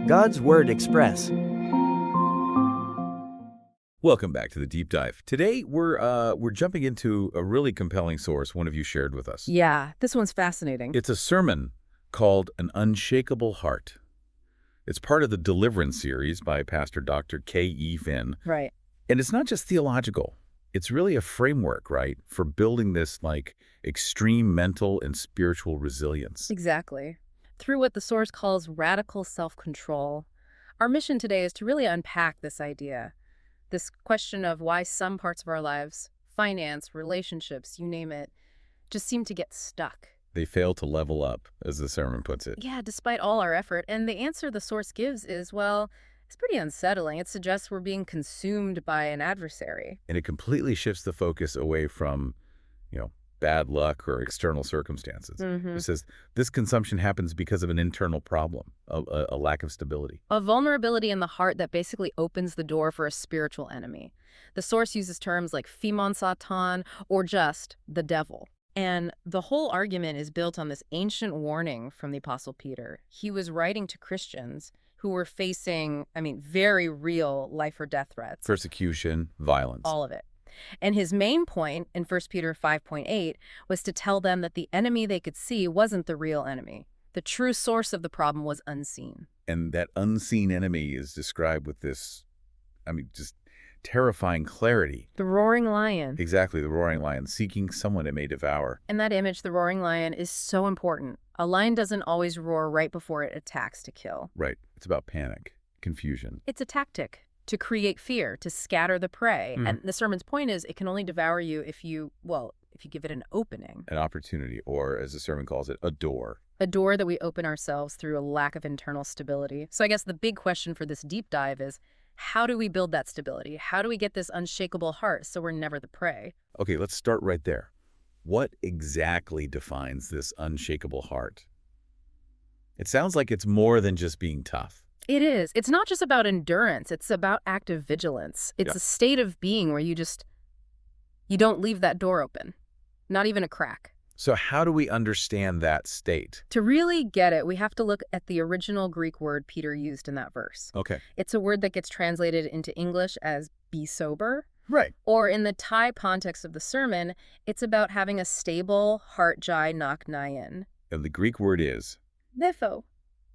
God's Word Express. Welcome back to the deep dive. Today we're jumping into a really compelling source one of you shared with us. Yeah, this one's fascinating. It's a sermon called An Unshakable Heart. It's part of the Deliverance series by Pastor Dr. K.E. Finn. Right. And it's not just theological. It's really a framework, right, for building this extreme mental and spiritual resilience. Exactly. Through what the source calls radical self-control, our mission today is to really unpack this idea. This question of why some parts of our lives, finance, relationships, you name it, just seem to get stuck. They fail to level up, as the sermon puts it. Yeah, despite all our effort. And the answer the source gives is, well, it's pretty unsettling. It suggests we're being consumed by an adversary. And it completely shifts the focus away from, bad luck or external circumstances. It says this consumption happens because of an internal problem, a lack of stability. A vulnerability in the heart that basically opens the door for a spiritual enemy. The source uses terms like Phimon Satan or just the devil. And the whole argument is built on this ancient warning from the Apostle Peter. He was writing to Christians who were facing, very real life or death threats. Persecution, violence. All of it. And his main point in 1 Peter 5.8 was to tell them that the enemy they could see wasn't the real enemy. The true source of the problem was unseen. And that unseen enemy is described with this, just terrifying clarity. The roaring lion. Exactly, the roaring lion, seeking someone it may devour. And that image, the roaring lion, is so important. A lion doesn't always roar right before it attacks to kill. Right. It's about panic, confusion. It's a tactic to create fear, to scatter the prey. And the sermon's point is it can only devour you if you give it an opening. An opportunity, or as the sermon calls it, a door. A door that we open ourselves through a lack of internal stability. So I guess the big question for this deep dive is, how do we build that stability? How do we get this unshakable heart so we're never the prey? Okay, let's start right there. What exactly defines this unshakable heart? It sounds like it's more than just being tough. It is. It's not just about endurance. It's about active vigilance. It's a state of being where you don't leave that door open, not even a crack. So how do we understand that state? To really get it, we have to look at the original Greek word Peter used in that verse. Okay. It's a word that gets translated into English as be sober. Right. Or in the Thai context of the sermon, it's about having a stable heart jai nak nayan. And the Greek word is? Nepho.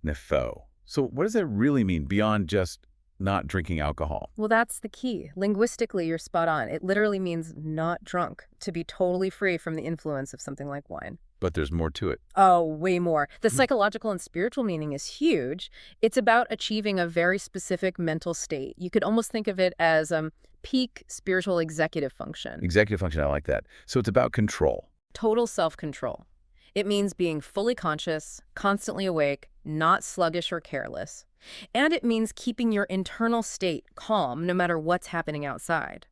Nepho. So what does that really mean beyond just not drinking alcohol? Well, that's the key. Linguistically, you're spot on. It literally means not drunk, to be totally free from the influence of something like wine. But there's more to it. Oh, way more. The psychological and spiritual meaning is huge. It's about achieving a very specific mental state. You could almost think of it as peak spiritual executive function. Executive function, I like that. So it's about control. Total self-control. It means being fully conscious, constantly awake, not sluggish or careless. And it means keeping your internal state calm no matter what's happening outside.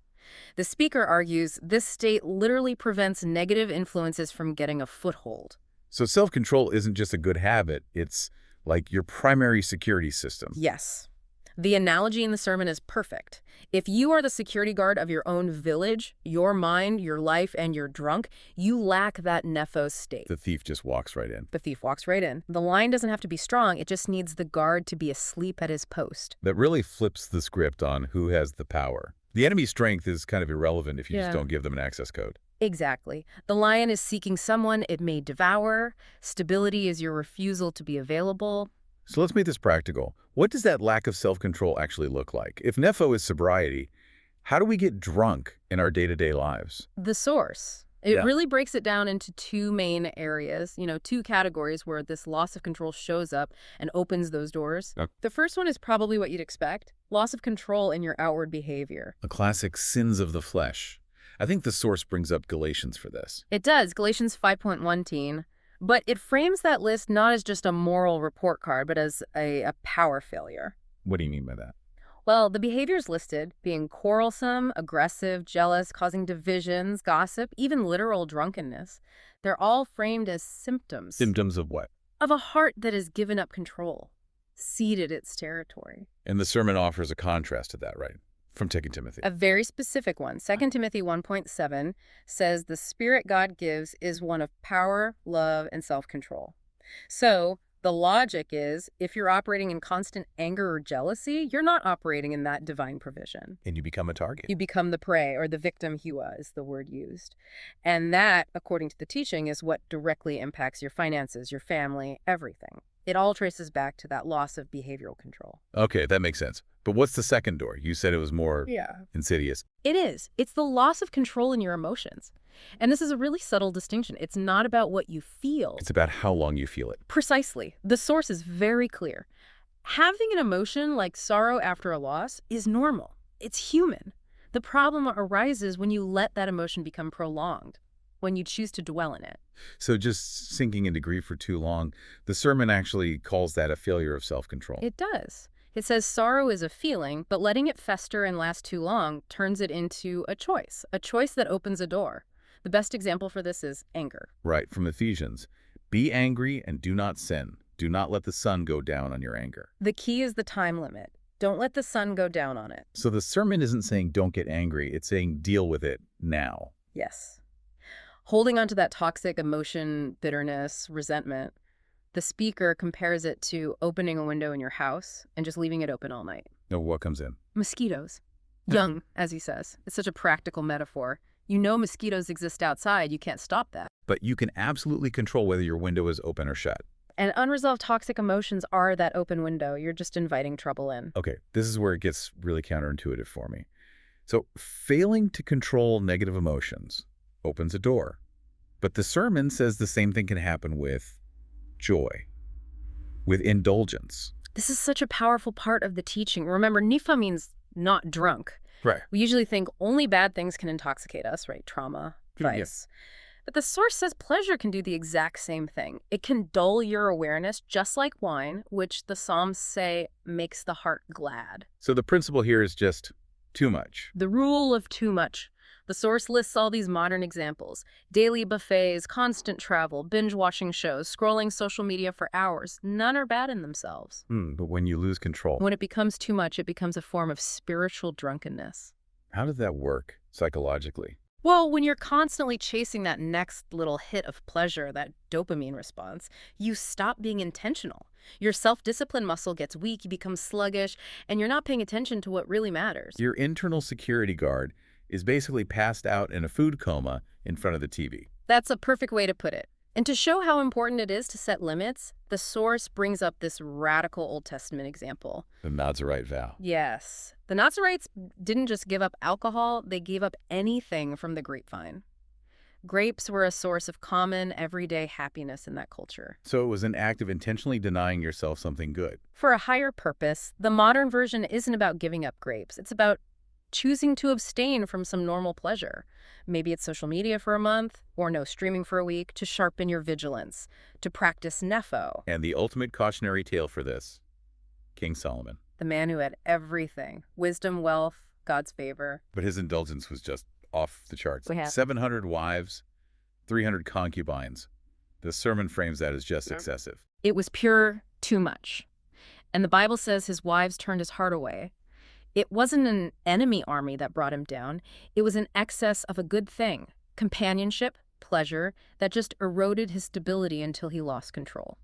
The speaker argues this state literally prevents negative influences from getting a foothold. So self-control isn't just a good habit. It's like your primary security system. Yes. The analogy in the sermon is perfect. If you are the security guard of your own village, your mind, your life, and you're drunk, you lack that nephos state. The thief just walks right in. The thief walks right in. The line doesn't have to be strong. It just needs the guard to be asleep at his post. That really flips the script on who has the power. The enemy's strength is kind of irrelevant if you just don't give them an access code. Exactly. The lion is seeking someone it may devour. Stability is your refusal to be available. So let's make this practical. What does that lack of self-control actually look like? If nepho is sobriety, how do we get drunk in our day-to-day lives? The source. It really breaks it down into two main areas, two categories where this loss of control shows up and opens those doors. Okay. The first one is probably what you'd expect, loss of control in your outward behavior. A classic sins of the flesh. I think the source brings up Galatians for this. It does, Galatians 5.1. But it frames that list not as just a moral report card, but as a power failure. What do you mean by that? Well, the behaviors listed, being quarrelsome, aggressive, jealous, causing divisions, gossip, even literal drunkenness, they're all framed as symptoms. Symptoms of what? Of a heart that has given up control, ceded its territory. And the sermon offers a contrast to that, right? From 2 Timothy. A very specific one. 2 Timothy 1.7 says the spirit God gives is one of power, love, and self-control. So The logic is, if you're operating in constant anger or jealousy, you're not operating in that divine provision. And you become a target. You become the prey, or the victim, hiwa is the word used. And that, according to the teaching, is what directly impacts your finances, your family, everything. It all traces back to that loss of behavioral control. Okay, that makes sense. But what's the second door? You said it was more insidious. It is. It's the loss of control in your emotions. And this is a really subtle distinction. It's not about what you feel. It's about how long you feel it. Precisely. The source is very clear. Having an emotion like sorrow after a loss is normal. It's human. The problem arises when you let that emotion become prolonged, when you choose to dwell in it. So just sinking into grief for too long, the sermon actually calls that a failure of self-control. It does. It says sorrow is a feeling, but letting it fester and last too long turns it into a choice that opens a door. The best example for this is anger. Right, from Ephesians. Be angry and do not sin. Do not let the sun go down on your anger. The key is the time limit. Don't let the sun go down on it. So the sermon isn't saying don't get angry. It's saying deal with it now. Yes. Holding on to that toxic emotion, bitterness, resentment, the speaker compares it to opening a window in your house and just leaving it open all night. Now what comes in? Mosquitoes. Young, as he says. It's such a practical metaphor. You know mosquitoes exist outside. You can't stop that. But you can absolutely control whether your window is open or shut. And unresolved toxic emotions are that open window. You're just inviting trouble in. Okay, this is where it gets really counterintuitive for me. So failing to control negative emotions opens a door. But the sermon says the same thing can happen with joy, with indulgence. This is such a powerful part of the teaching. Remember, nifa means not drunk. Right. We usually think only bad things can intoxicate us, right? Trauma, vice. Yeah. But the source says pleasure can do the exact same thing. It can dull your awareness just like wine, which the Psalms say makes the heart glad. So the principle here is just too much. The rule of too much. The source lists all these modern examples. Daily buffets, constant travel, binge-watching shows, scrolling social media for hours. None are bad in themselves. But when you lose control. When it becomes too much, it becomes a form of spiritual drunkenness. How does that work psychologically? Well, when you're constantly chasing that next little hit of pleasure, that dopamine response, you stop being intentional. Your self-discipline muscle gets weak, you become sluggish, and you're not paying attention to what really matters. Your internal security guard is basically passed out in a food coma in front of the TV. That's a perfect way to put it. And to show how important it is to set limits, the source brings up this radical Old Testament example. The Nazirite vow. Yes. The Nazirites didn't just give up alcohol, they gave up anything from the grapevine. Grapes were a source of common, everyday happiness in that culture. So it was an act of intentionally denying yourself something good. For a higher purpose, the modern version isn't about giving up grapes. It's about choosing to abstain from some normal pleasure. Maybe it's social media for a month, or no streaming for a week, to sharpen your vigilance, to practice nepho. And the ultimate cautionary tale for this, King Solomon. The man who had everything, wisdom, wealth, God's favor. But his indulgence was just off the charts. 700 wives, 300 concubines. The sermon frames that as just excessive. It was pure too much. And the Bible says his wives turned his heart away. It wasn't an enemy army that brought him down. It was an excess of a good thing, companionship, pleasure, that just eroded his stability until he lost control.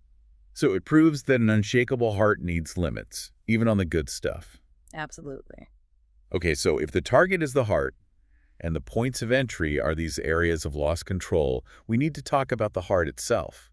So it proves that an unshakable heart needs limits, even on the good stuff. Absolutely. Okay, so if the target is the heart, and the points of entry are these areas of lost control, we need to talk about the heart itself.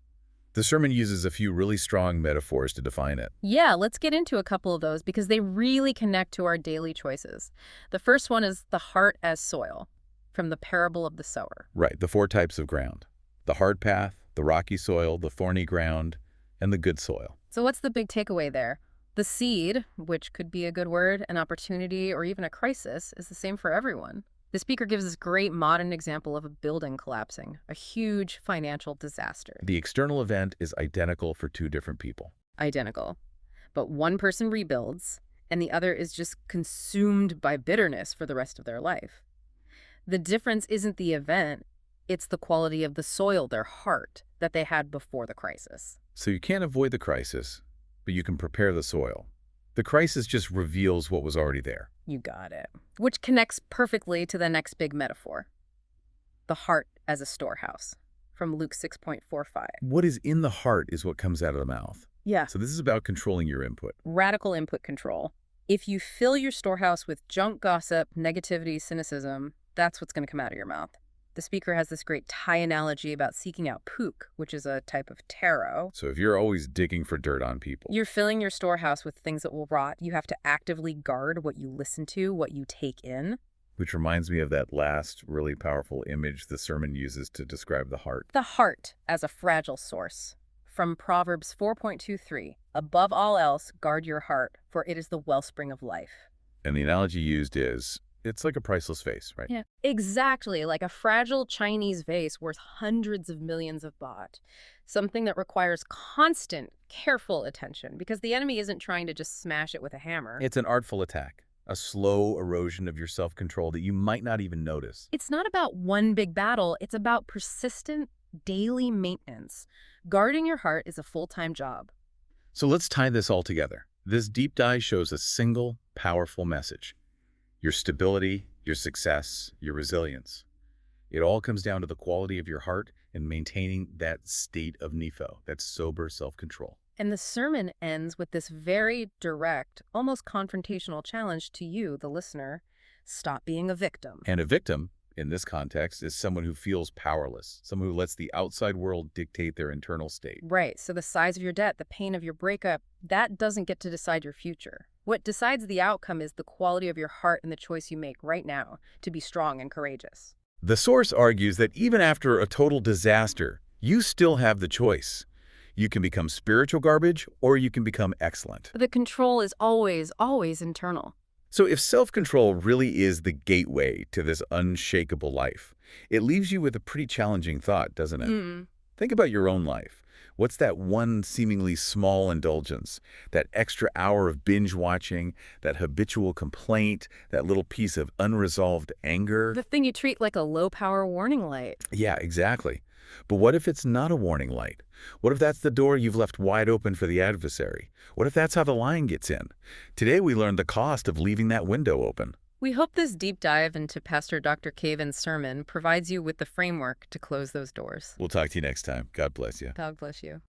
The sermon uses a few really strong metaphors to define it. Yeah, let's get into a couple of those because they really connect to our daily choices. The first one is the heart as soil, from the parable of the sower. Right, the 4 types of ground. The hard path, the rocky soil, the thorny ground, and the good soil. So what's the big takeaway there? The seed, which could be a good word, an opportunity, or even a crisis, is the same for everyone. The speaker gives this great modern example of a building collapsing, a huge financial disaster. The external event is identical for 2 different people. Identical. But one person rebuilds, and the other is just consumed by bitterness for the rest of their life. The difference isn't the event, it's the quality of the soil, their heart, that they had before the crisis. So you can't avoid the crisis, but you can prepare the soil. The crisis just reveals what was already there. You got it. Which connects perfectly to the next big metaphor. The heart as a storehouse, from Luke 6.45. What is in the heart is what comes out of the mouth. Yeah. So this is about controlling your input. Radical input control. If you fill your storehouse with junk gossip, negativity, cynicism, that's what's going to come out of your mouth. The speaker has this great Thai analogy about seeking out pook, which is a type of taro. So if you're always digging for dirt on people, You're filling your storehouse with things that will rot. You have to actively guard what you listen to, what you take in. which reminds me of that last really powerful image the sermon uses to describe the heart. The heart as a fragile source. From Proverbs 4.23, above all else, guard your heart, for it is the wellspring of life. And the analogy used is, it's like a priceless vase, right? Yeah, exactly, like a fragile Chinese vase worth hundreds of millions of baht. Something that requires constant, careful attention, because the enemy isn't trying to just smash it with a hammer. It's an artful attack, a slow erosion of your self-control that you might not even notice. It's not about one big battle, it's about persistent, daily maintenance. Guarding your heart is a full-time job. So let's tie this all together. This deep dive shows a single, powerful message. Your stability, your success, your resilience. It all comes down to the quality of your heart and maintaining that state of nepho, that sober self-control. And the sermon ends with this very direct, almost confrontational challenge to you, the listener. Stop being a victim. And a victim, in this context, is someone who feels powerless, someone who lets the outside world dictate their internal state. Right, so the size of your debt, the pain of your breakup, that doesn't get to decide your future. What decides the outcome is the quality of your heart and the choice you make right now to be strong and courageous. The source argues that even after a total disaster, you still have the choice. You can become spiritual garbage or you can become excellent. But the control is always, always internal. So if self-control really is the gateway to this unshakable life, it leaves you with a pretty challenging thought, doesn't it? Think about your own life. What's that one seemingly small indulgence, that extra hour of binge watching, that habitual complaint, that little piece of unresolved anger? The thing you treat like a low-power warning light. Yeah, exactly. But what if it's not a warning light? What if that's the door you've left wide open for the adversary? What if that's how the lion gets in? Today we learned the cost of leaving that window open. We hope this deep dive into Pastor Dr. Caven's sermon provides you with the framework to close those doors. We'll talk to you next time. God bless you. God bless you.